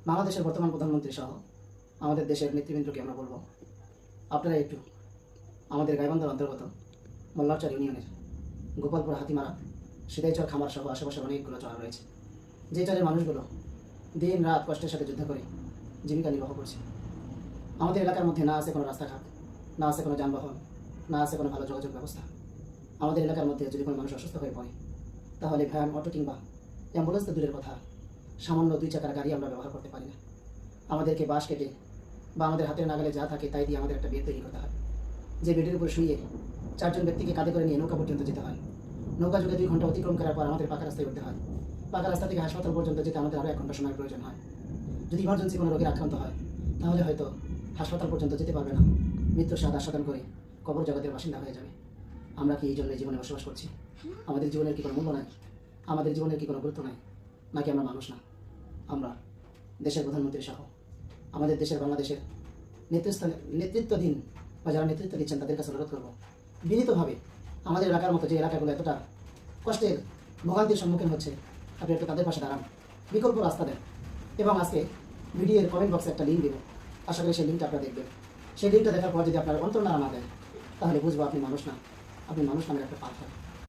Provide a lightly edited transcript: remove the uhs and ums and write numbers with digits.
বাংলাদেশের বর্তমান প্রধানমন্ত্রী সহ আমাদের দেশের নেতৃবৃন্দকে আমরা বলবো, আপনারা একটু আমাদের গাইবান্ধার অন্তর্গত মোল্লারচর ইউনিয়নের গোপালপুর হাতিমারা সিদাইচর খামার সহ আশেপাশে অনেকগুলো চর রয়েছে, যে চরের মানুষগুলো দিন রাত কষ্টের সাথে যুদ্ধ করে জীবিকা নির্বাহ করছে। আমাদের এলাকার মধ্যে না আছে কোনো রাস্তাঘাট, না আছে কোনো যানবাহন, না আছে কোনো ভালো যোগাযোগ ব্যবস্থা। আমাদের এলাকার মধ্যে যদি কোনো মানুষ অসুস্থ হয়ে পড়ে, তাহলে ভ্যান, অটো কিংবা অ্যাম্বুলেন্স তো দূরের কথা, সামান্য 2 চাকার গাড়ি আমরা ব্যবহার করতে পারি না। আমাদেরকে বাঁশ কেটে বা আমাদের হাতের নাগালে যা থাকে তাই দিয়ে আমাদের একটা বেড তৈরি করতে হয়, যে বেডের উপর শুয়ে 4 জন ব্যক্তিকে কাঁধে করে নিয়ে নৌকা পর্যন্ত যেতে হয়। নৌকা যুগে 2 ঘন্টা অতিক্রম করার পর আমাদের পাকা রাস্তায় উঠতে হয়। পাকা রাস্তা থেকে হাসপাতাল পর্যন্ত যেতে আমাদের আরও 1 ঘন্টা সময়ের প্রয়োজন হয়। যদি ইমার্জেন্সি কোনো রোগীর আক্রান্ত হয়, তাহলে হয়তো হাসপাতাল পর্যন্ত যেতে পারবে না, মৃত্যুর স্বাদ আস্বাদন করে কবর জগতের বাসিন্দা হয়ে যাবে। আমরা কি এই জন্য জীবনে বসবাস করছি? আমাদের জীবনের কি কোনো মূল্য নাই? আমাদের জীবনের কি কোনো গুরুত্ব নাই? নাকি আমরা মানুষ না? আমরা দেশের প্রধানমন্ত্রী সহ আমাদের দেশের বাংলাদেশের নেতৃত্বাধীন বা যারা নেতৃত্ব দিচ্ছেন তাদের কাছে অনুরোধ করবো, বিনীতভাবে আমাদের এলাকার মতো যে এলাকাগুলো এতটা কষ্টের ভোগান্তির সম্মুখীন হচ্ছে, আপনি একটু তাদের পাশে দাঁড়ান, বিকল্প রাস্তা দেন। এবং আজকে ভিডিওর কমেন্ট বক্সে একটা লিঙ্ক দেবো, আশা করি সেই লিঙ্কটা আপনারা দেখবেন। সেই লিঙ্কটা দেখার পর যদি আপনার অন্তর নাড়া না দেয়, তাহলে বুঝবো আপনি মানুষ না, আপনি মানুষ নামের একটা পাথর।